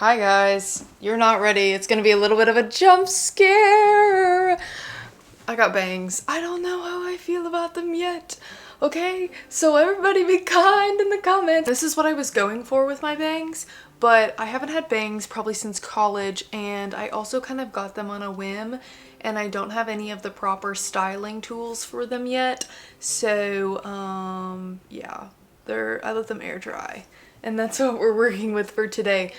Hi guys, you're not ready. It's gonna be a little bit of a jump scare. I got bangs. I don't know how I feel about them yet. Okay, so everybody be kind in the comments. This is what I was going for with my bangs, but I haven't had bangs probably since college, and I also kind of got them on a whim, and I don't have any of the proper styling tools for them yet. So, yeah, I let them air dry, and that's what we're working with for today.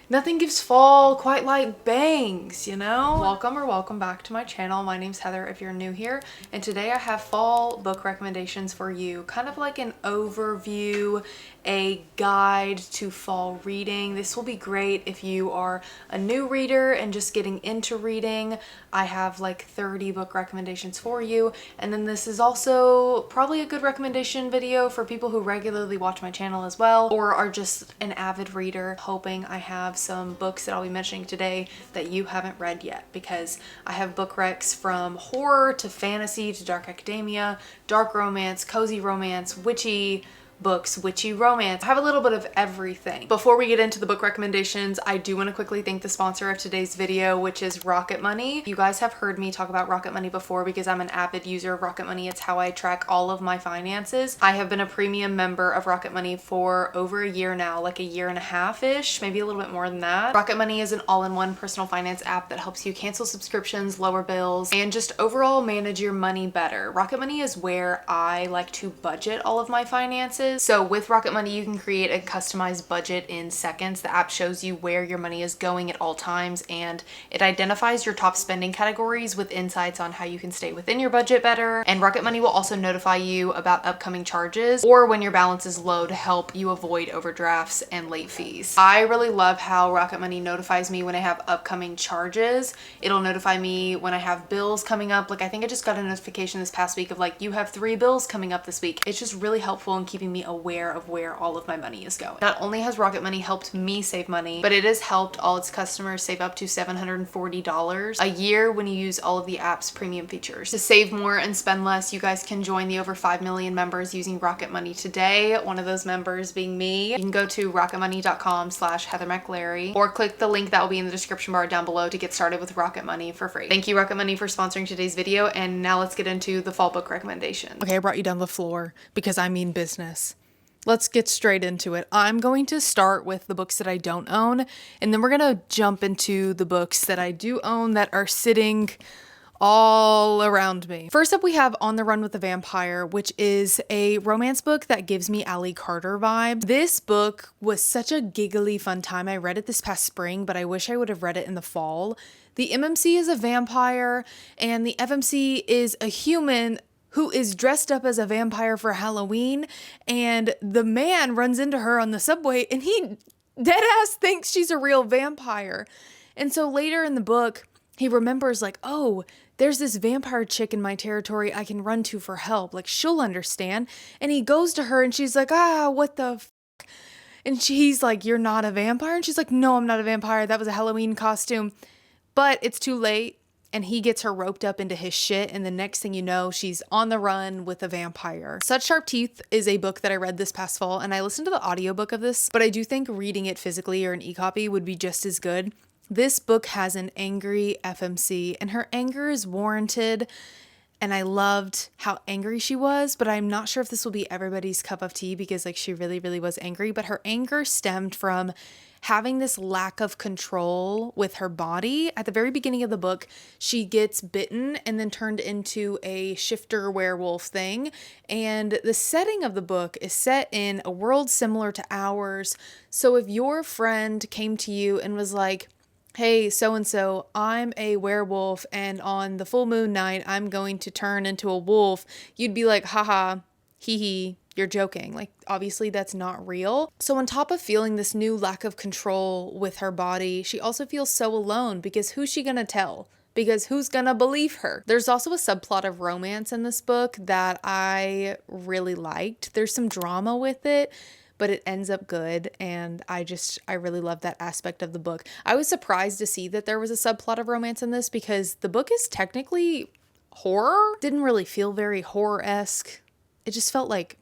Nothing gives fall quite like bangs, you know? Welcome back to my channel. My name's Heather if you're new here, and today I have fall book recommendations for you. Kind of like an overview, a guide to fall reading. This will be great if you are a new reader and just getting into reading. I have like 30 book recommendations for you, and then this is also probably a good recommendation video for people who regularly watch my channel as well, or are just an avid reader, hoping I have some books that I'll be mentioning today that you haven't read yet, because I have book recs from horror to fantasy to dark academia, dark romance, cozy romance, witchy books, witchy romance. I have a little bit of everything. Before we get into the book recommendations, I do want to quickly thank the sponsor of today's video, which is Rocket Money. You guys have heard me talk about Rocket Money before because I'm an avid user of Rocket Money. It's how I track all of my finances. I have been a premium member of Rocket Money for over a year now, like a year and a half-ish, maybe a little bit more than that. Rocket Money is an all-in-one personal finance app that helps you cancel subscriptions, lower bills, and just overall manage your money better. Rocket Money is where I like to budget all of my finances. So with Rocket Money, you can create a customized budget in seconds. The app shows you where your money is going at all times, and it identifies your top spending categories with insights on how you can stay within your budget better. And Rocket Money will also notify you about upcoming charges or when your balance is low to help you avoid overdrafts and late fees. I really love how Rocket Money notifies me when I have upcoming charges. It'll notify me when I have bills coming up. Like I think I just got a notification this past week of like, you have 3 bills coming up this week. It's just really helpful in keeping me aware of where all of my money is going. Not only has Rocket Money helped me save money, but it has helped all its customers save up to $740 a year when you use all of the app's premium features. To save more and spend less, you guys can join the over 5 million members using Rocket Money today. One of those members being me. You can go to rocketmoney.com/heather.mclarry or click the link that will be in the description bar down below to get started with Rocket Money for free. Thank you, Rocket Money, for sponsoring today's video, and now let's get into the fall book recommendations. Okay, I brought you down the floor because I mean business. Let's get straight into it. I'm going to start with the books that I don't own, and then we're going to jump into the books that I do own that are sitting all around me. First up, we have On the Run with the Vampire, which is a romance book that gives me Ally Carter vibes. This book was such a giggly fun time. I read it this past spring, but I wish I would have read it in the fall. The MMC is a vampire, and the FMC is a human who is dressed up as a vampire for Halloween, and the man runs into her on the subway and he deadass thinks she's a real vampire. And so later in the book, he remembers like, oh, there's this vampire chick in my territory I can run to for help. Like, she'll understand. And he goes to her and she's like, what the f? And he's like, you're not a vampire? And she's like, no, I'm not a vampire. That was a Halloween costume. But it's too late. And he gets her roped up into his shit, and the next thing you know, she's on the run with a vampire. Such Sharp Teeth is a book that I read this past fall, and I listened to the audiobook of this, but I do think reading it physically or an e-copy would be just as good. This book has an angry FMC, and her anger is warranted, and I loved how angry she was, but I'm not sure if this will be everybody's cup of tea because like she really, really was angry, but her anger stemmed from having this lack of control with her body. At the very beginning of the book, she gets bitten and then turned into a shifter werewolf thing. And the setting of the book is set in a world similar to ours. So if your friend came to you and was like, hey, so-and-so, I'm a werewolf, and on the full moon night, I'm going to turn into a wolf, you'd be like, haha, hee, you're joking. Like, obviously that's not real. So on top of feeling this new lack of control with her body, she also feels so alone because who's she gonna tell? Because who's gonna believe her? There's also a subplot of romance in this book that I really liked. There's some drama with it, but it ends up good, and I really love that aspect of the book. I was surprised to see that there was a subplot of romance in this because the book is technically horror. Didn't really feel very horror-esque. It just felt like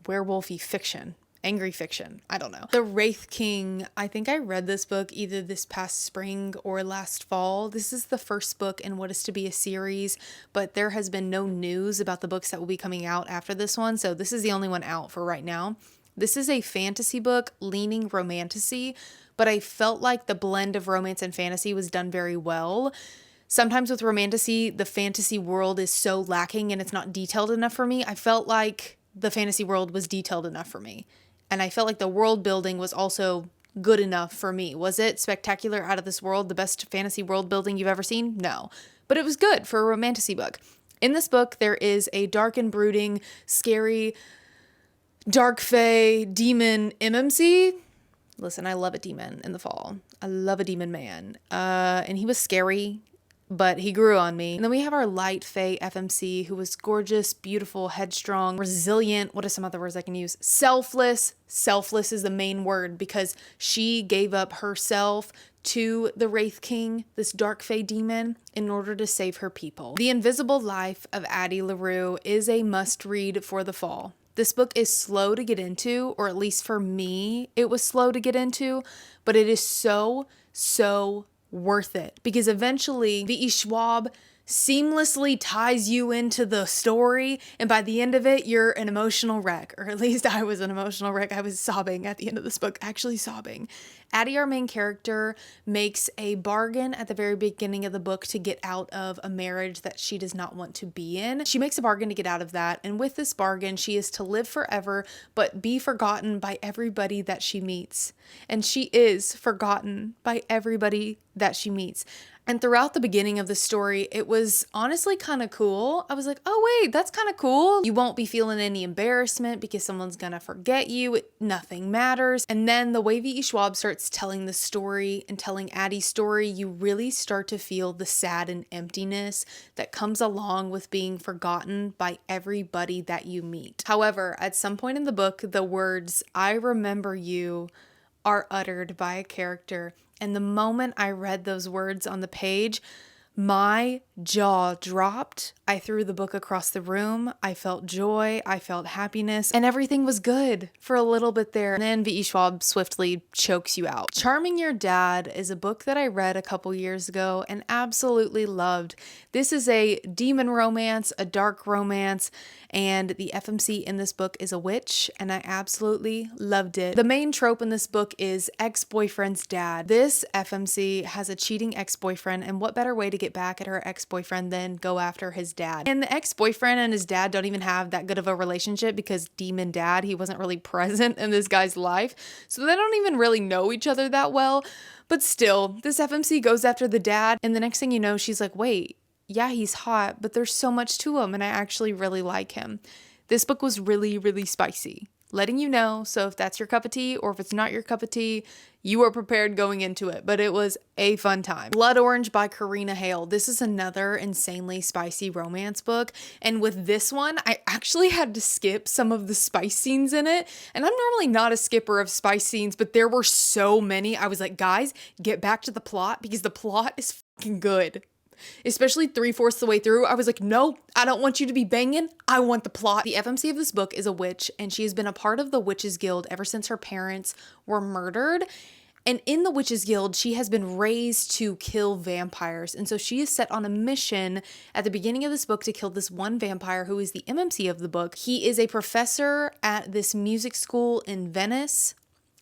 werewolfy fiction. angry fiction. I don't know. The Wraith King, I think I read this book either this past spring or last fall. This is the first book in what is to be a series, but there has been no news about the books that will be coming out after this one, so this is the only one out for right now. This is a fantasy book leaning romantasy, but I felt like the blend of romance and fantasy was done very well. Sometimes with romantasy, the fantasy world is so lacking and it's not detailed enough for me. I felt like the fantasy world was detailed enough for me. And I felt like the world building was also good enough for me. Was it spectacular, out of this world, the best fantasy world building you've ever seen? No. But it was good for a romantasy book. In this book, there is a dark and brooding, scary, dark fae demon MMC. Listen, I love a demon in the fall. I love a demon man. And he was scary, but he grew on me. And then we have our light fae FMC, who was gorgeous, beautiful, headstrong, resilient. What are some other words I can use? Selfless. Selfless is the main word because she gave up herself to the Wraith King, this dark fae demon, in order to save her people. The Invisible Life of Addie LaRue is a must-read for the fall. This book is slow to get into, or at least for me, it was slow to get into, but it is so worth it because eventually V.E. Schwab seamlessly ties you into the story, and by the end of it, you're an emotional wreck, or at least I was an emotional wreck. I was sobbing at the end of this book, actually sobbing. Addie, our main character, makes a bargain at the very beginning of the book to get out of a marriage that she does not want to be in. She makes a bargain to get out of that, and with this bargain, she is to live forever, but be forgotten by everybody that she meets. And she is forgotten by everybody that she meets. And throughout the beginning of the story, it was honestly kind of cool. I was like, oh wait, that's kind of cool. You won't be feeling any embarrassment because someone's gonna forget you. Nothing matters. And then the way V.E. Schwab starts telling the story and telling Addie's story, you really start to feel the sad and emptiness that comes along with being forgotten by everybody that you meet. However, at some point in the book, the words, "I remember you," are uttered by a character. And the moment I read those words on the page, my jaw dropped. I threw the book across the room. I felt joy. I felt happiness. And everything was good for a little bit there. And then V.E. Schwab swiftly chokes you out. Charming Your Dad is a book that I read a couple years ago and absolutely loved. This is a demon romance, a dark romance, and the FMC in this book is a witch, and I absolutely loved it. The main trope in this book is ex-boyfriend's dad. This FMC has a cheating ex-boyfriend, and what better way to get back at her ex-boyfriend than go after his dad? And the ex-boyfriend and his dad don't even have that good of a relationship because demon dad, he wasn't really present in this guy's life, so they don't even really know each other that well. But still, this FMC goes after the dad, and the next thing you know, she's like, wait, yeah, he's hot, but there's so much to him, and I actually really like him. This book was really spicy. Letting you know, so if that's your cup of tea, or if it's not your cup of tea, you are prepared going into it, but it was a fun time. Blood Orange by Karina Hale. This is another insanely spicy romance book, and with this one, I actually had to skip some of the spice scenes in it, and I'm normally not a skipper of spice scenes, but there were so many. I was like, guys, get back to the plot, because the plot is fucking good. Especially 3/4 the way through, I was like, no, I don't want you to be banging. I want the plot. The FMC of this book is a witch, and she has been a part of the Witches Guild ever since her parents were murdered. And in the Witches Guild, she has been raised to kill vampires. And so she is set on a mission at the beginning of this book to kill this one vampire who is the MMC of the book. He is a professor at this music school in Venice.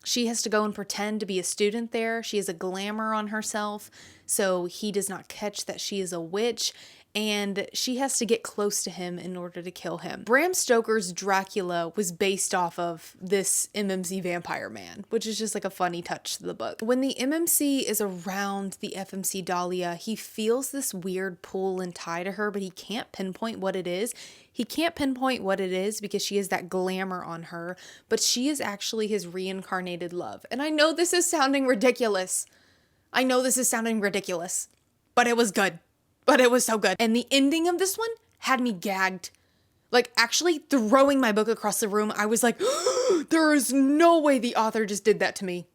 She has to go and pretend to be a student there. She has a glamour on herself, so he does not catch that she is a witch, and she has to get close to him in order to kill him. Bram Stoker's Dracula was based off of this MMC vampire man, which is just like a funny touch to the book. When the MMC is around the FMC Dahlia, he feels this weird pull and tie to her, but he can't pinpoint what it is. He can't pinpoint what it is because she has that glamour on her, but she is actually his reincarnated love. And I know this is sounding ridiculous. I know this is sounding ridiculous, but it was good. But it was so good. And the ending of this one had me gagged. Like, actually throwing my book across the room, I was like, there is no way the author just did that to me.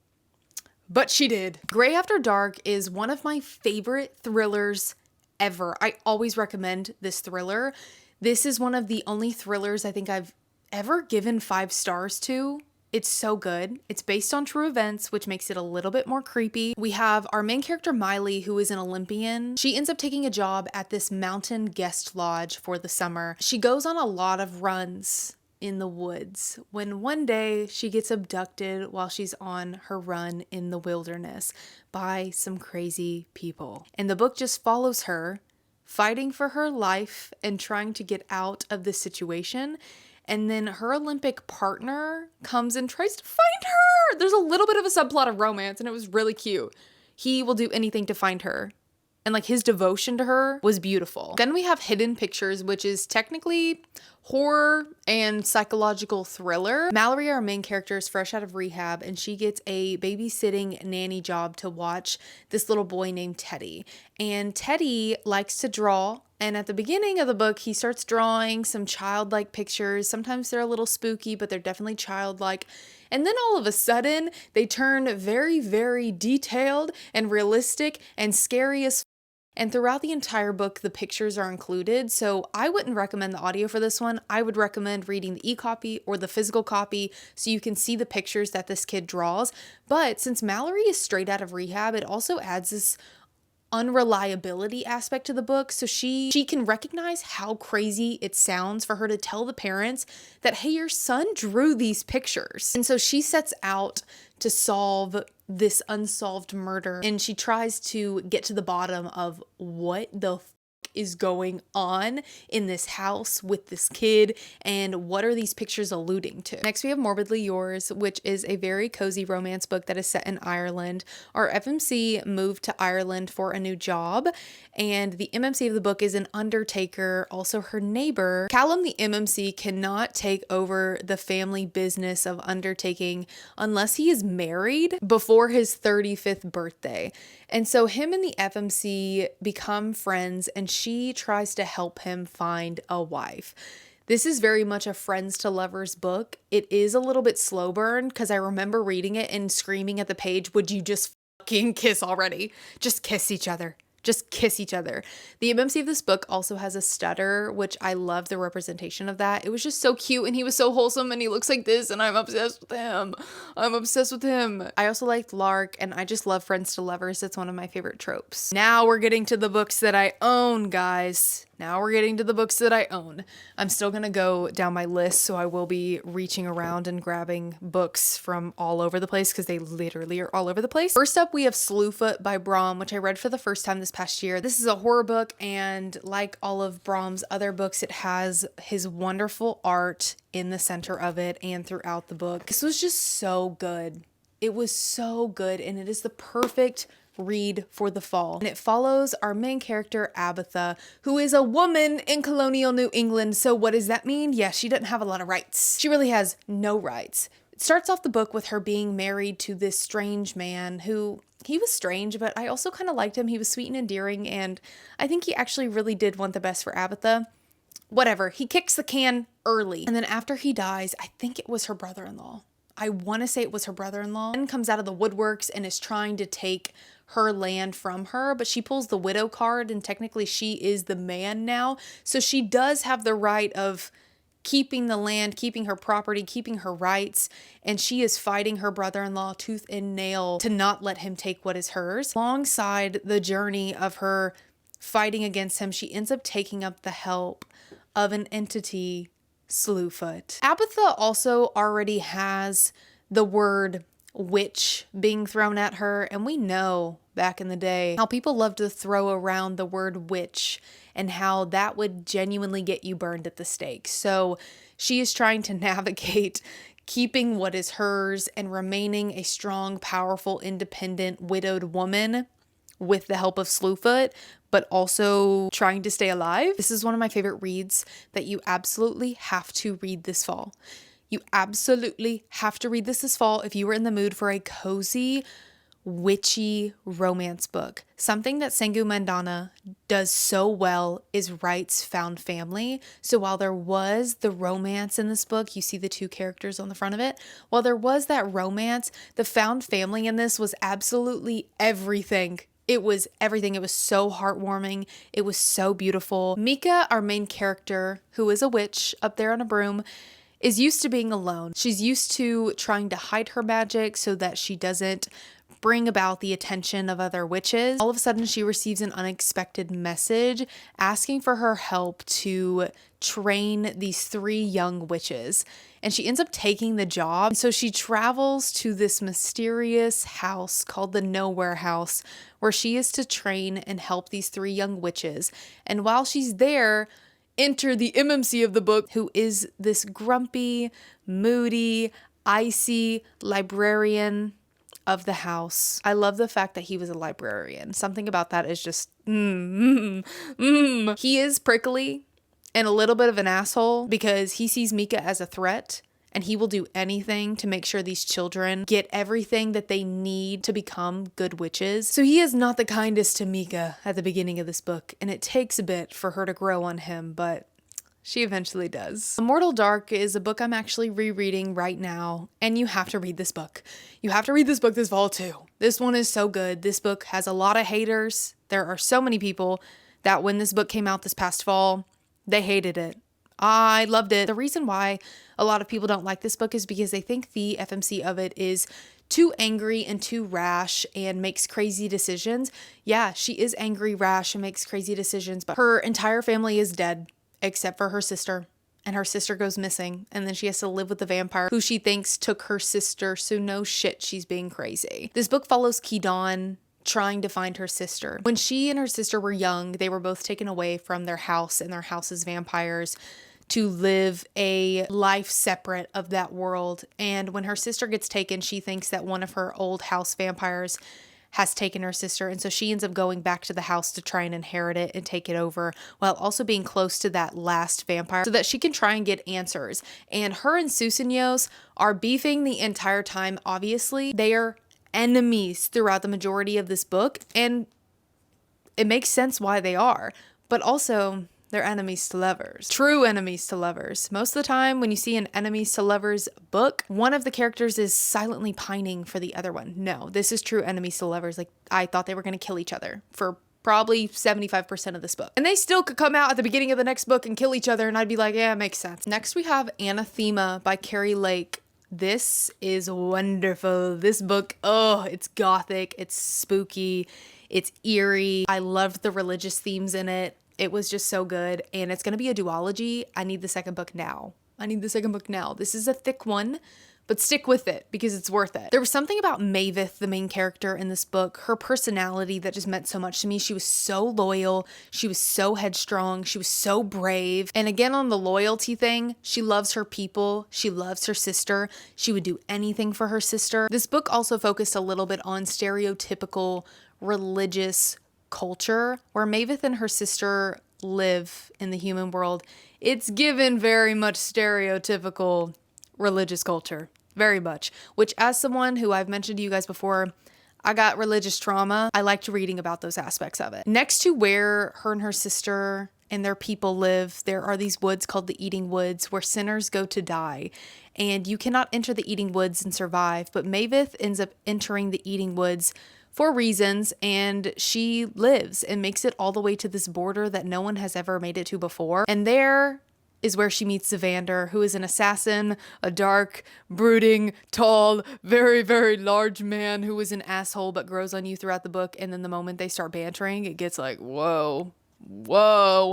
But she did. Grey After Dark is one of my favorite thrillers ever. I always recommend this thriller. This is one of the only thrillers I think I've ever given 5 stars to. It's so good. It's based on true events, which makes it a little bit more creepy. We have our main character, Miley, who is an Olympian. She ends up taking a job at this mountain guest lodge for the summer. She goes on a lot of runs in the woods when one day she gets abducted while she's on her run in the wilderness by some crazy people. And the book just follows her fighting for her life and trying to get out of this situation. And then her Olympic partner comes and tries to find her. There's a little bit of a subplot of romance, and it was really cute. He will do anything to find her. And like his devotion to her was beautiful. Then we have Hidden Pictures, which is technically horror and psychological thriller. Mallory, our main character, is fresh out of rehab, and she gets a babysitting nanny job to watch this little boy named Teddy. And Teddy likes to draw. And at the beginning of the book, he starts drawing some childlike pictures. Sometimes they're a little spooky, but they're definitely childlike. And then all of a sudden, they turn very, very detailed and realistic and scary as. And throughout the entire book, the pictures are included. So I wouldn't recommend the audio for this one. I would recommend reading the e-copy or the physical copy so you can see the pictures that this kid draws. But since Mallory is straight out of rehab, it also adds this unreliability aspect to the book. So she can recognize how crazy it sounds for her to tell the parents that, hey, your son drew these pictures. And so she sets out to solve this unsolved murder, and she tries to get to the bottom of what the is going on in this house with this kid and what are these pictures alluding to. Next, we have Morbidly Yours, which is a very cozy romance book that is set in Ireland. Our FMC moved to Ireland for a new job, and the MMC of the book is an undertaker, also her neighbor. Callum, the MMC, cannot take over the family business of undertaking unless he is married before his 35th birthday. And so him and the FMC become friends, and she tries to help him find a wife. This is very much a friends to lovers book. It is a little bit slow burn because I remember reading it and screaming at the page, would you just fucking kiss already? Just kiss each other. Just kiss each other. The MMC of this book also has a stutter, which I love the representation of that. It was just so cute, and he was so wholesome, and he looks like this, and I'm obsessed with him. I'm obsessed with him. I also liked Lark, and I just love friends to lovers. It's one of my favorite tropes. Now we're getting to the books that I own, guys. Now we're getting to the books that I own. I'm still gonna go down my list, so I will be reaching around and grabbing books from all over the place because they literally are all over the place. First up, we have Slewfoot by Brom, which I read for the first time this past year. This is a horror book, and like all of Brom's other books, it has his wonderful art in the center of it and throughout the book. This was just so good. It was so good, and it is the perfect read for the fall. And it follows our main character, Abatha, who is a woman in colonial New England. So what does that mean? Yeah, she doesn't have a lot of rights. She really has no rights. It starts off the book with her being married to this strange man who, he was strange, but I also kind of liked him. He was sweet and endearing, and I think he actually really did want the best for Abatha. Whatever, he kicks the can early. And then after he dies, I think it was her brother-in-law. I want to say it was her brother-in-law, and comes out of the woodworks and is trying to take her land from her, but she pulls the widow card, and technically she is the man now. So she does have the right of keeping the land, keeping her property, keeping her rights, and she is fighting her brother-in-law tooth and nail to not let him take what is hers. Alongside the journey of her fighting against him, she ends up taking up the help of an entity, Slewfoot. Abatha also already has the word witch being thrown at her, and we know back in the day how people love to throw around the word witch and how that would genuinely get you burned at the stake. So she is trying to navigate keeping what is hers and remaining a strong, powerful, independent, widowed woman with the help of Slewfoot, but also trying to stay alive. This is one of my favorite reads that you absolutely have to read this fall. You absolutely have to read this fall if you are in the mood for a cozy, witchy romance book. Something that Sengu Mandana does so well is writes found family. So while there was the romance in this book, you see the two characters on the front of it. While there was that romance, the found family in this was absolutely everything. It was everything. It was so heartwarming. It was so beautiful. Mika, our main character, who is a witch up there on a broom, is used to being alone. She's used to trying to hide her magic so that she doesn't bring about the attention of other witches. All of a sudden, she receives an unexpected message asking for her help to train these 3 young witches. And she ends up taking the job. So she travels to this mysterious house called the Nowhere House, where she is to train and help these 3 young witches. And while she's there, enter the MMC of the book, who is this grumpy, moody, icy librarian of the house. I love the fact that he was a librarian. Something about that is just He is prickly and a little bit of an asshole because he sees Mika as a threat, and he will do anything to make sure these children get everything that they need to become good witches. So he is not the kindest to Mika at the beginning of this book, and it takes a bit for her to grow on him, but she eventually does. Immortal Dark is a book I'm actually rereading right now, and you have to read this book. You have to read this book this fall too. This one is so good. This book has a lot of haters. There are so many people that when this book came out this past fall, they hated it. I loved it. The reason why a lot of people don't like this book is because they think the FMC of it is too angry and too rash and makes crazy decisions. Yeah, she is angry, rash, and makes crazy decisions, but her entire family is dead except for her sister. And her sister goes missing, and then she has to live with the vampire who she thinks took her sister, so no shit, she's being crazy. This book follows Kidon trying to find her sister. When she and her sister were young, they were both taken away from their house and their house's vampires to live a life separate of that world. And when her sister gets taken, she thinks that one of her old house vampires has taken her sister, and so she ends up going back to the house to try and inherit it and take it over, while also being close to that last vampire so that she can try and get answers. And her and Susenyos are beefing the entire time. Obviously, they are enemies throughout the majority of this book, and it makes sense why they are, but also they're enemies to lovers. True enemies to lovers. Most of the time when you see an enemies to lovers book, one of the characters is silently pining for the other one. No, this is true enemies to lovers. Like, I thought they were going to kill each other for probably 75% of this book. And they still could come out at the beginning of the next book and kill each other, and I'd be like, yeah, it makes sense. Next we have Anathema by Carrie Lake. This is wonderful. This book, oh, it's gothic, it's spooky, it's eerie. I loved the religious themes in it. It was just so good, and it's going to be a duology. I need the second book now. This is a thick one, but stick with it because it's worth it. There was something about Maveth, the main character in this book, her personality that just meant so much to me. She was so loyal. She was so headstrong. She was so brave. And again, on the loyalty thing, she loves her people. She loves her sister. She would do anything for her sister. This book also focused a little bit on stereotypical religious culture where Maveth and her sister live in the human world. It's given very much stereotypical religious culture, very much, which as someone who I've mentioned to you guys before, I got religious trauma. I liked reading about those aspects of it. Next to where her and her sister and their people live, there are these woods called the Eating Woods where sinners go to die. And you cannot enter the Eating Woods and survive, but Maveth ends up entering the Eating Woods for reasons, and she lives and makes it all the way to this border that no one has ever made it to before. And there is where she meets Zavander, who is an assassin, a dark, brooding, tall, very, very large man who is an asshole but grows on you throughout the book. And then the moment they start bantering, it gets like, whoa.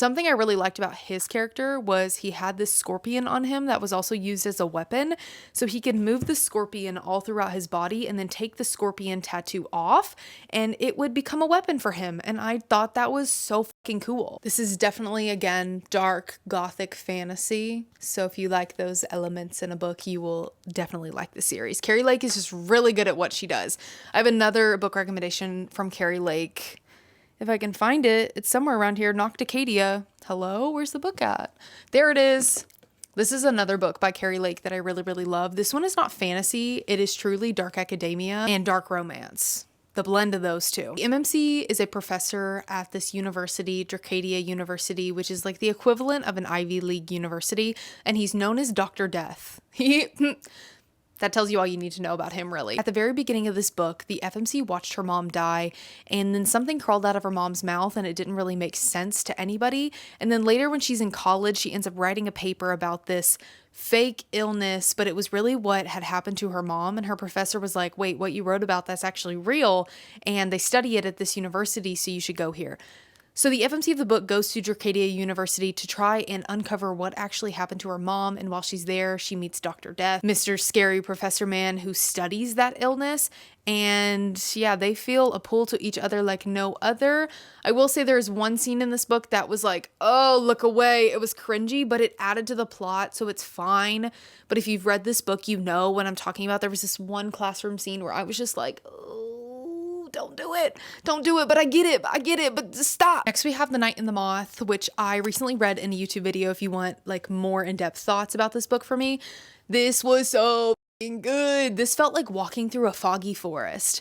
Something I really liked about his character was he had this scorpion on him that was also used as a weapon. So he could move the scorpion all throughout his body and then take the scorpion tattoo off and it would become a weapon for him. And I thought that was so fucking cool. This is definitely, again, dark gothic fantasy. So if you like those elements in a book, you will definitely like the series. Carrie Lake is just really good at what she does. I have another book recommendation from Carrie Lake. If I can find it, it's somewhere around here. Nocticadia. Hello? Where's the book at? There it is. This is another book by Carrie Lake that I really, really love. This one is not fantasy. It is truly dark academia and dark romance. The blend of those two. MMC is a professor at this university, Dracadia University, which is like the equivalent of an Ivy League university, and he's known as Dr. Death. That tells you all you need to know about him, really. At the very beginning of this book, the FMC watched her mom die, and then something crawled out of her mom's mouth, and it didn't really make sense to anybody. And then later, when she's in college, she ends up writing a paper about this fake illness, but it was really what had happened to her mom. And her professor was like, wait, what you wrote about, that's actually real, and they study it at this university, so you should go here. So the FMC of the book goes to Dracadia University to try and uncover what actually happened to her mom, and while she's there, she meets Dr. Death, Mr. Scary Professor Man, who studies that illness, and yeah, they feel a pull to each other like no other. I will say there's one scene in this book that was like, oh, look away. It was cringy, but it added to the plot, so it's fine. But if you've read this book, you know what I'm talking about. There was this one classroom scene where I was just like, oh, don't do it. Don't do it. But I get it. But just stop. Next, we have The Night and the Moth, which I recently read in a YouTube video if you want like more in-depth thoughts about this book for me. This was so good. This felt like walking through a foggy forest.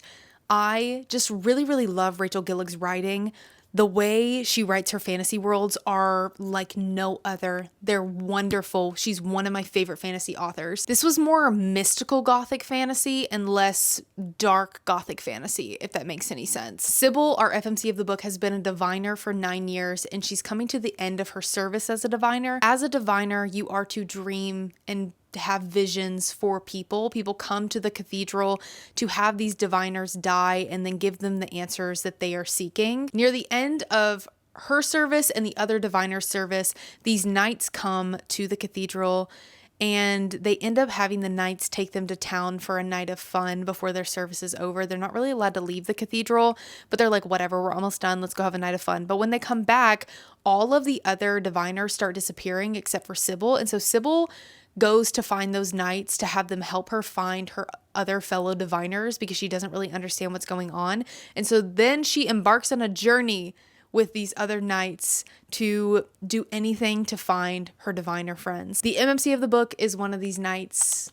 I just really, really love Rachel Gillig's writing. The way she writes her fantasy worlds are like no other. They're wonderful. She's one of my favorite fantasy authors. This was more mystical gothic fantasy and less dark gothic fantasy, if that makes any sense. Sybil, our FMC of the book, has been a diviner for 9 years, and she's coming to the end of her service as a diviner. As a diviner, you are to dream and have visions for people. People come to the cathedral to have these diviners die and then give them the answers that they are seeking. Near the end of her service and the other diviner's service, these knights come to the cathedral, and they end up having the knights take them to town for a night of fun before their service is over. They're not really allowed to leave the cathedral, but they're like, whatever, we're almost done. Let's go have a night of fun. But when they come back, all of the other diviners start disappearing except for Sybil. And so Sybil goes to find those knights to have them help her find her other fellow diviners because she doesn't really understand what's going on. And so then she embarks on a journey with these other knights to do anything to find her diviner friends. The MMC of the book is one of these knights.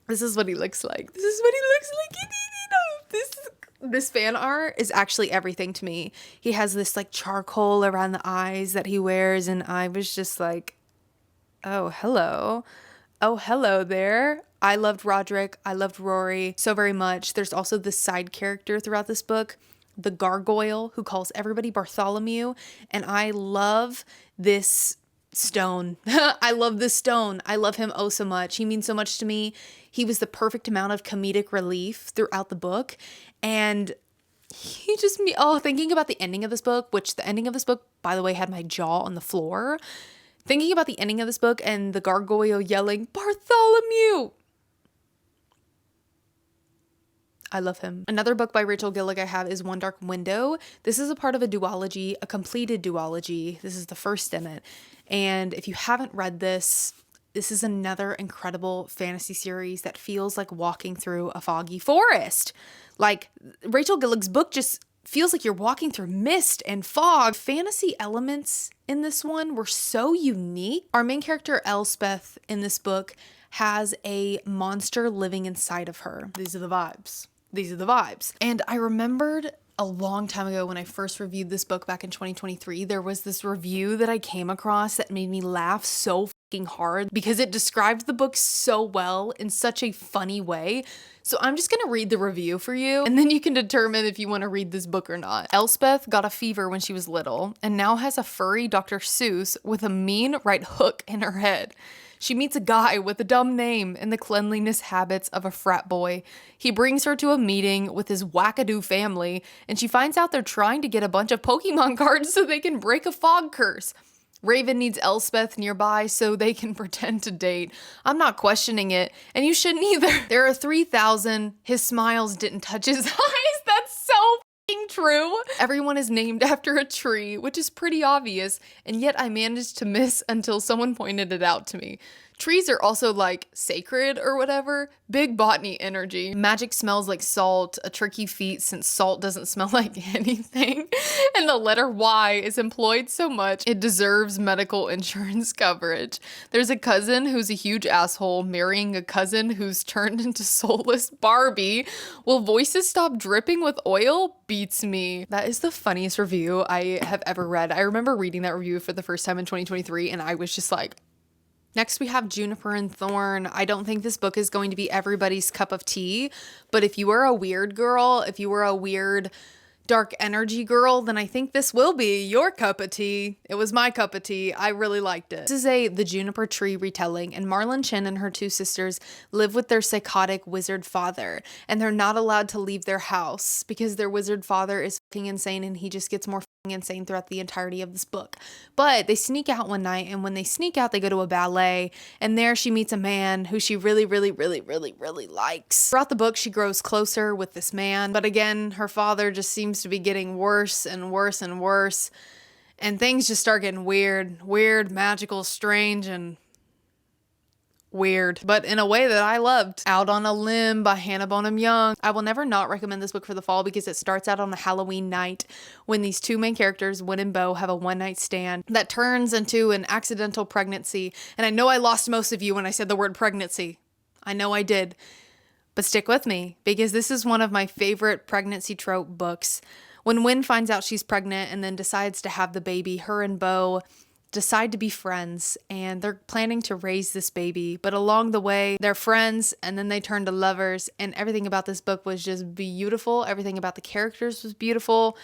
This is what he looks like. This fan art is actually everything to me. He has this like charcoal around the eyes that he wears, and I was just like, oh, hello. Oh, hello there. I loved Roderick. I loved Rory so very much. There's also this side character throughout this book, the gargoyle, who calls everybody Bartholomew. And I love this stone. I love this stone. I love him oh so much. He means so much to me. He was the perfect amount of comedic relief throughout the book. And he just, thinking about the ending of this book, which the ending of this book, by the way, had my jaw on the floor. Thinking about the ending of this book and the gargoyle yelling, Bartholomew! I love him. Another book by Rachel Gillig I have is One Dark Window. This is a part of a duology, a completed duology. This is the first in it. And if you haven't read this, this is another incredible fantasy series that feels like walking through a foggy forest. Like, Rachel Gillig's book just feels like you're walking through mist and fog. Fantasy elements in this one were so unique. Our main character, Elspeth, in this book has a monster living inside of her. These are the vibes. And I remembered a long time ago when I first reviewed this book back in 2023, there was this review that I came across that made me laugh so fucking hard because it described the book so well in such a funny way. So I'm just gonna read the review for you, and then you can determine if you want to read this book or not. Elspeth got a fever when she was little and now has a furry Dr. Seuss with a mean right hook in her head. She meets a guy with a dumb name and the cleanliness habits of a frat boy. He brings her to a meeting with his wackadoo family, and she finds out they're trying to get a bunch of Pokemon cards so they can break a fog curse. Raven needs Elspeth nearby so they can pretend to date. I'm not questioning it, and you shouldn't either. There are 3,000. His smiles didn't touch his eyes. That's so true. Everyone is named after a tree, which is pretty obvious, and yet I managed to miss until someone pointed it out to me. Trees are also like sacred or whatever. Big botany energy. Magic smells like salt, a tricky feat since salt doesn't smell like anything. And the letter Y is employed so much it deserves medical insurance coverage. There's a cousin who's a huge asshole marrying a cousin who's turned into soulless Barbie. Will voices stop dripping with oil? Beats me. That is the funniest review I have ever read. I remember reading that review for the first time in 2023 and I was just like, Next, we have Juniper and Thorn. I don't think this book is going to be everybody's cup of tea, but if you are a weird girl, if you are a weird dark energy girl, then I think this will be your cup of tea. It was my cup of tea. I really liked it. This is the Juniper Tree retelling, and Marlon Chin and her two sisters live with their psychotic wizard father, and they're not allowed to leave their house because their wizard father is fucking insane, and he just gets more insane throughout the entirety of this book. But they sneak out one night, and when they sneak out, they go to a ballet, and there she meets a man who she really likes. Throughout the book, she grows closer with this man, but again, her father just seems to be getting worse and worse and worse, and things just start getting weird, magical, strange, and weird, but in a way that I loved. Out on a Limb by Hannah Bonham Young. I will never not recommend this book for the fall because it starts out on a Halloween night when these two main characters, Win and Bo, have a one-night stand that turns into an accidental pregnancy. And I know I lost most of you when I said the word pregnancy. I know I did. But stick with me because this is one of my favorite pregnancy trope books. When Win finds out she's pregnant and then decides to have the baby, her and Bo decide to be friends, and they're planning to raise this baby, but along the way they're friends and then they turn to lovers, and everything about this book was just beautiful. Everything about the characters was beautiful,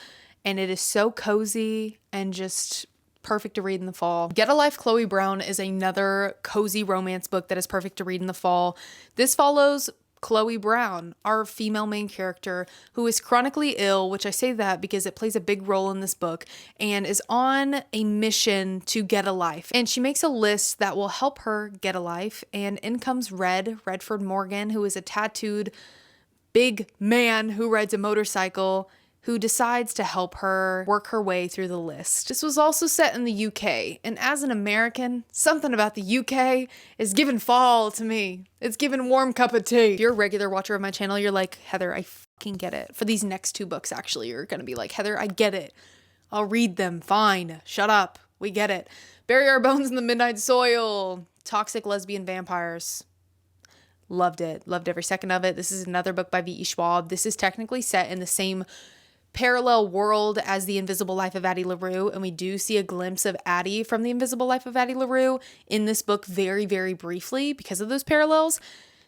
and it is so cozy and just perfect to read in the fall. Get a Life, Chloe Brown is another cozy romance book that is perfect to read in the fall. This follows Chloe Brown, our female main character, who is chronically ill, which I say that because it plays a big role in this book, and is on a mission to get a life. And she makes a list that will help her get a life, and in comes Redford Morgan, who is a tattooed big man who rides a motorcycle, who decides to help her work her way through the list. This was also set in the UK, and as an American, something about the UK is giving fall to me. It's giving warm cup of tea. If you're a regular watcher of my channel, you're like, Heather, I fucking get it. For these next two books, actually, you're gonna be like, Heather, I get it. I'll read them, fine. Shut up, we get it. Bury Our Bones in the Midnight Soil. Toxic Lesbian Vampires. Loved it, loved every second of it. This is another book by V.E. Schwab. This is technically set in the same parallel world as The Invisible Life of Addie LaRue, and we do see a glimpse of Addie from The Invisible Life of Addie LaRue in this book very briefly because of those parallels.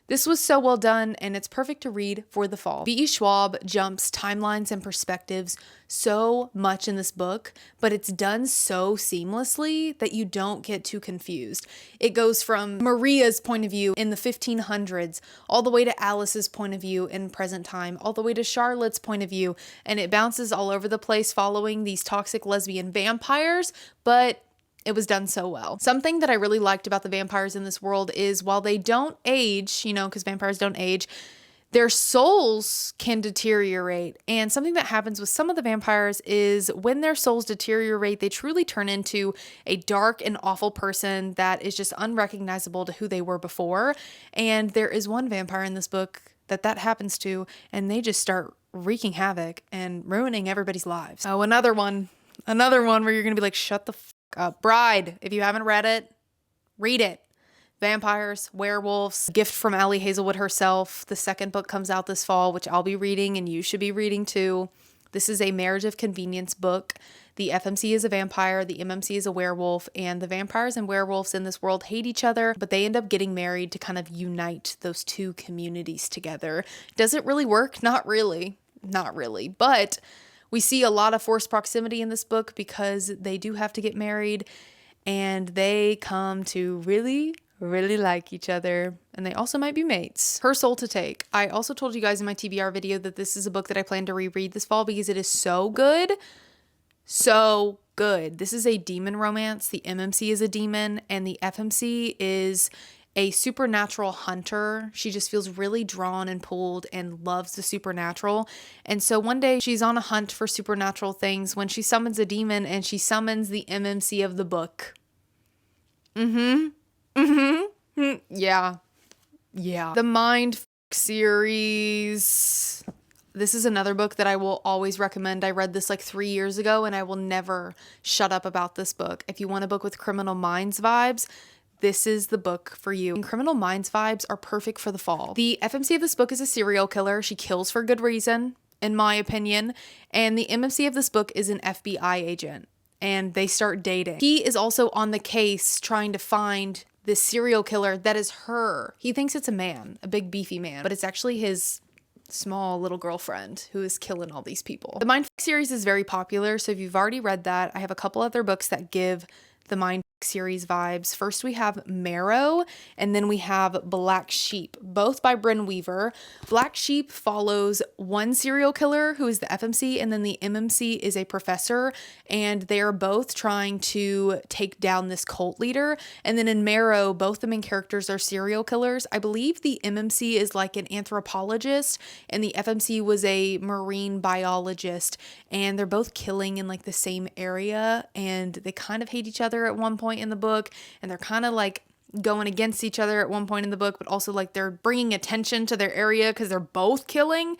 This was so well done, and it's perfect to read for the fall. V.E. Schwab jumps timelines and perspectives so much in this book, but it's done so seamlessly that you don't get too confused. It goes from Maria's point of view in the 1500s, all the way to Alice's point of view in present time, all the way to Charlotte's point of view, and it bounces all over the place following these toxic lesbian vampires, but it was done so well. Something that I really liked about the vampires in this world is while they don't age, you know, because vampires don't age, their souls can deteriorate. And something that happens with some of the vampires is when their souls deteriorate, they truly turn into a dark and awful person that is just unrecognizable to who they were before. And there is one vampire in this book that happens to, and they just start wreaking havoc and ruining everybody's lives. Oh, another one where you're gonna be like, shut the Bride. If you haven't read it, read it. Vampires, werewolves, gift from Allie Hazelwood herself. The second book comes out this fall, which I'll be reading and you should be reading too. This is a marriage of convenience book. The FMC is a vampire, the MMC is a werewolf, and the vampires and werewolves in this world hate each other, but they end up getting married to kind of unite those two communities together. Does it really work? Not really, but we see a lot of forced proximity in this book because they do have to get married and they come to really like each other, and they also might be mates. Her Soul to Take. I also told you guys in my TBR video that this is a book that I plan to reread this fall because it is so good. So good. This is a demon romance. The MMC is a demon and the FMC is a supernatural hunter. She just feels really drawn and pulled and loves the supernatural. And so one day she's on a hunt for supernatural things when she summons a demon, and she summons the MMC of the book. Yeah. The Mind series. This is another book that I will always recommend. I read this like 3 years ago and I will never shut up about this book. If you want a book with Criminal Minds vibes, this is the book for you. And Criminal Minds vibes are perfect for the fall. The FMC of this book is a serial killer. She kills for good reason, in my opinion. And the MMC of this book is an FBI agent. And they start dating. He is also on the case trying to find this serial killer that is her. He thinks it's a man, a big beefy man, but it's actually his small little girlfriend who is killing all these people. The Mindfuck series is very popular, so if you've already read that, I have a couple other books that give the Mindfuck series vibes. First we have Marrow, and then we have Black Sheep, both by Bryn Weaver. Black Sheep follows one serial killer who is the FMC, and then the MMC is a professor, and they are both trying to take down this cult leader. And then in Marrow, both the main characters are serial killers. I believe the MMC is like an anthropologist, and the FMC was a marine biologist, and they're both killing in like the same area, and they kind of hate each other at one point in the book, and they're kind of like going against each other at one point in the book, but also like they're bringing attention to their area because they're both killing.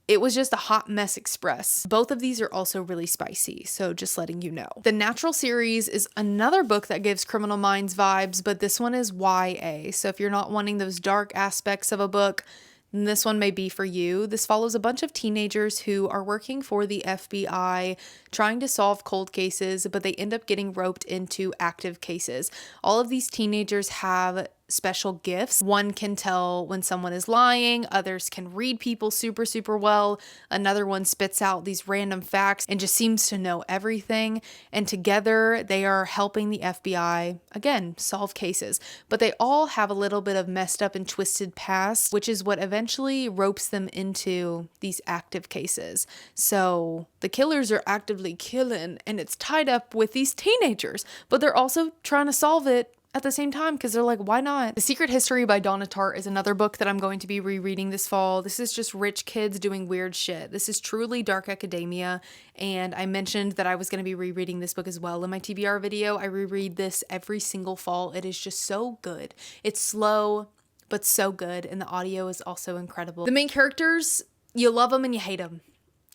It was just a hot mess express. Both of these are also really spicy, so just letting you know. The Natural series is another book that gives Criminal Minds vibes, but this one is YA. So if you're not wanting those dark aspects of a book, then this one may be for you. This follows a bunch of teenagers who are working for the FBI, trying to solve cold cases, but they end up getting roped into active cases. All of these teenagers have special gifts. One can tell when someone is lying, others can read people super, super well. Another one spits out these random facts and just seems to know everything. And together they are helping the FBI, again, solve cases. But they all have a little bit of messed up and twisted past, which is what eventually ropes them into these active cases. So the killers are actively killing, and it's tied up with these teenagers, but they're also trying to solve it at the same time because they're like, why not? The Secret History by Donna Tartt is another book that I'm going to be rereading this fall. This is just rich kids doing weird shit. This is truly dark academia, and I mentioned that I was going to be rereading this book as well in my TBR video. I reread this every single fall. It is just so good. It's slow, but so good, and the audio is also incredible. The main characters, you love them and you hate them.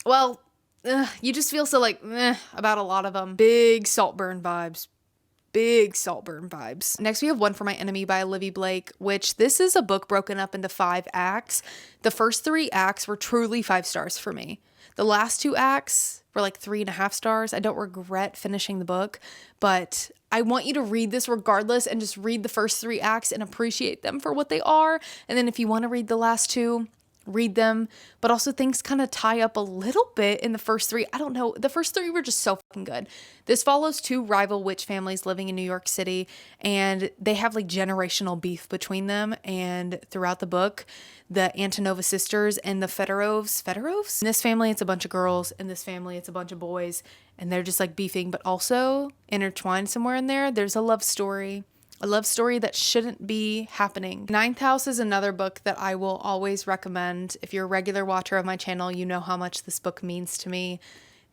Well, you just feel so like about a lot of them. Big Saltburn vibes. Big Saltburn vibes. Next, we have One for My Enemy by Olivia Blake, which this is a book broken up into 5 acts. The first 3 acts were truly 5 stars for me. The last 2 acts were like 3.5 stars. I don't regret finishing the book, but I want you to read this regardless and just read the first 3 acts and appreciate them for what they are. And then if you want to read the last 2, read them, but also things kind of tie up a little bit in the first 3. I don't know. The first 3 were just so fucking good. This follows 2 rival witch families living in New York City, and they have like generational beef between them. And throughout the book, the Antonova sisters and the Fedorovs? In this family, it's a bunch of girls. In this family, it's a bunch of boys, and they're just like beefing, but also intertwined somewhere in there, there's a love story. A love story that shouldn't be happening. Ninth House is another book that I will always recommend. If you're a regular watcher of my channel, you know how much this book means to me.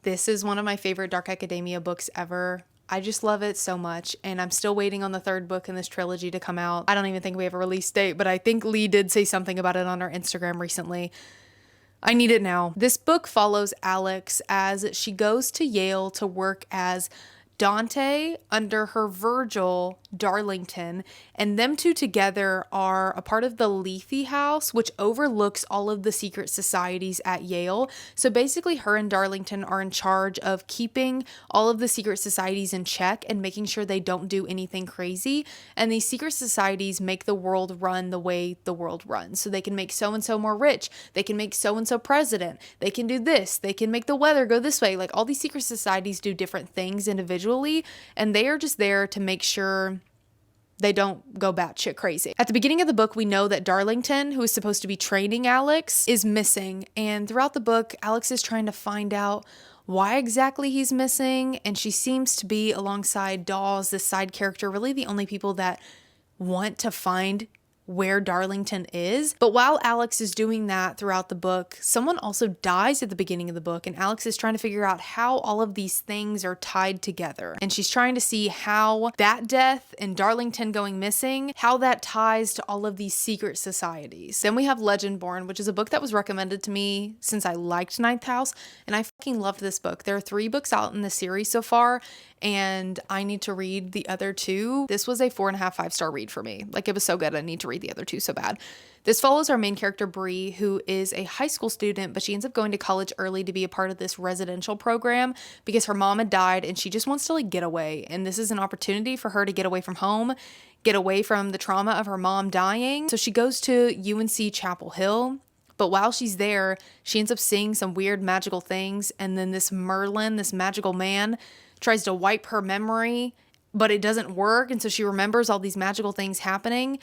This is one of my favorite dark academia books ever. I just love it so much, and I'm still waiting on the 3rd book in this trilogy to come out. I don't even think we have a release date, but I think Lee did say something about it on her Instagram recently. I need it now. This book follows Alex as she goes to Yale to work as Dante under her Virgil Darlington, and them two together are a part of the Lethe House, which overlooks all of the secret societies at Yale. So basically her and Darlington are in charge of keeping all of the secret societies in check and making sure they don't do anything crazy. And these secret societies make the world run the way the world runs. So they can make so-and-so more rich. They can make so-and-so president. They can do this. They can make the weather go this way. Like all these secret societies do different things individually, and they are just there to make sure they don't go batshit crazy. At the beginning of the book, we know that Darlington, who is supposed to be training Alex, is missing. And throughout the book, Alex is trying to find out why exactly he's missing. And she seems to be, alongside Dawes, this side character, really the only people that want to find where Darlington is. But while Alex is doing that throughout the book, someone also dies at the beginning of the book, and Alex is trying to figure out how all of these things are tied together. And she's trying to see how that death and Darlington going missing, how that ties to all of these secret societies. Then we have Legendborn, which is a book that was recommended to me since I liked Ninth House, and I fucking loved this book. There are 3 books out in the series so far, and I need to read the other two. This was a 4.5, 5-star read for me. Like, it was so good. I need to read the other two so bad. This follows our main character, Bree, who is a high school student, but she ends up going to college early to be a part of this residential program because her mom had died and she just wants to like get away. And this is an opportunity for her to get away from home, get away from the trauma of her mom dying. So she goes to UNC Chapel Hill. But while she's there, she ends up seeing some weird magical things. And then this Merlin, this magical man, tries to wipe her memory, but it doesn't work. And so she remembers all these magical things happening.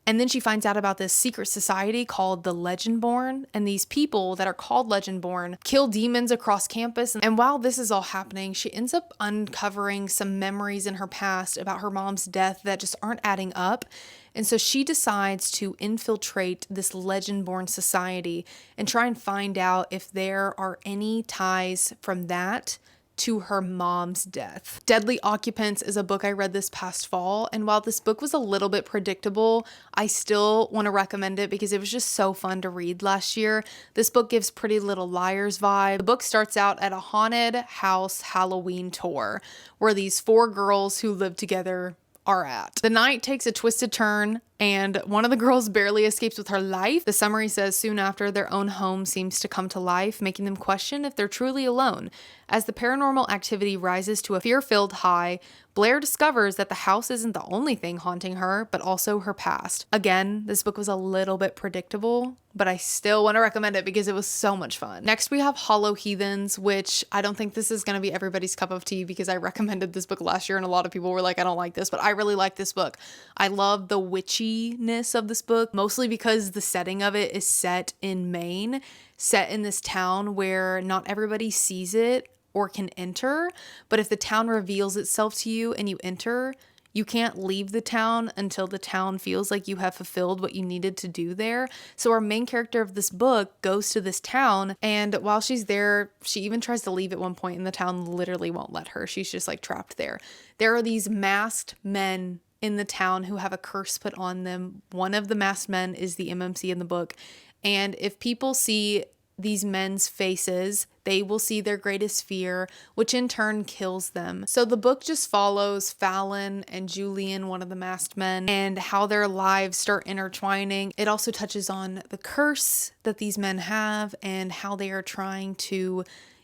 And then she finds out about this secret society called the Legendborn. And these people that are called Legendborn kill demons across campus. And while this is all happening, she ends up uncovering some memories in her past about her mom's death that just aren't adding up. And so she decides to infiltrate this Legendborn society and try and find out if there are any ties from that to her mom's death. Deadly Occupants is a book I read this past fall, and while this book was a little bit predictable, I still want to recommend it because it was just so fun to read last year. This book gives Pretty Little Liars vibe. The book starts out at a haunted house Halloween tour where these 4 girls who live together are at. The night takes a twisted turn and one of the girls barely escapes with her life. The summary says soon after, their own home seems to come to life, making them question if they're truly alone. As the paranormal activity rises to a fear-filled high, Blair discovers that the house isn't the only thing haunting her, but also her past. Again, this book was a little bit predictable, but I still want to recommend it because it was so much fun. Next, we have Hollow Heathens, which I don't think this is going to be everybody's cup of tea because I recommended this book last year and a lot of people were like, I don't like this, but I really like this book. I love the witchiness of this book, mostly because the setting of it is set in Maine, set in this town where not everybody sees it or can enter, but if the town reveals itself to you and you enter, you can't leave the town until the town feels like you have fulfilled what you needed to do there. So our main character of this book goes to this town, and while she's there, she even tries to leave at one point and the town literally won't let her. She's just like trapped there. There are these masked men in the town who have a curse put on them. One of the masked men is the MMC in the book. And if people see these men's faces, they will see their greatest fear, which in turn kills them. So the book just follows Fallon and Julian, one of the masked men, and how their lives start intertwining. It also touches on the curse that these men have and how they are trying to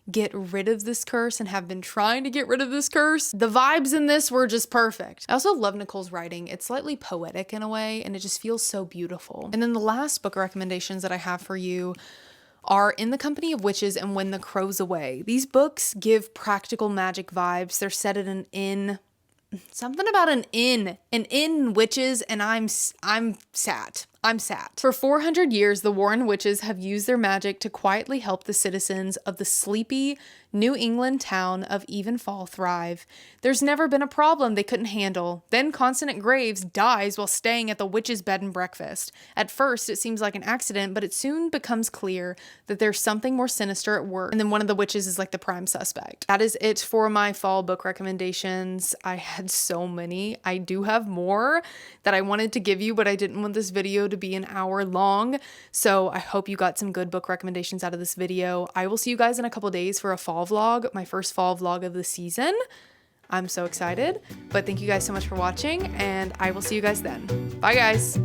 get rid of this curse and have been trying to get rid of this curse. The vibes in this were just perfect. I also love Nicole's writing. It's slightly poetic in a way, and it just feels so beautiful. And then the last book recommendations that I have for you are In the Company of Witches and When the Crow's Away. These books give practical magic vibes. They're set at an inn. Something about an inn witches, and I'm sat. For 400 years, the Warren witches have used their magic to quietly help the citizens of the sleepy New England town of Evenfall thrive. There's never been a problem they couldn't handle. Then Consonant Graves dies while staying at the witch's bed and breakfast. At first, it seems like an accident, but it soon becomes clear that there's something more sinister at work. And then one of the witches is like the prime suspect. That is it for my fall book recommendations. I had so many. I do have more that I wanted to give you, but I didn't want this video to be an hour long. So I hope you got some good book recommendations out of this video. I will see you guys in a couple days for a fall vlog, my first fall vlog of the season. I'm so excited, but thank you guys so much for watching, and I will see you guys then. Bye guys.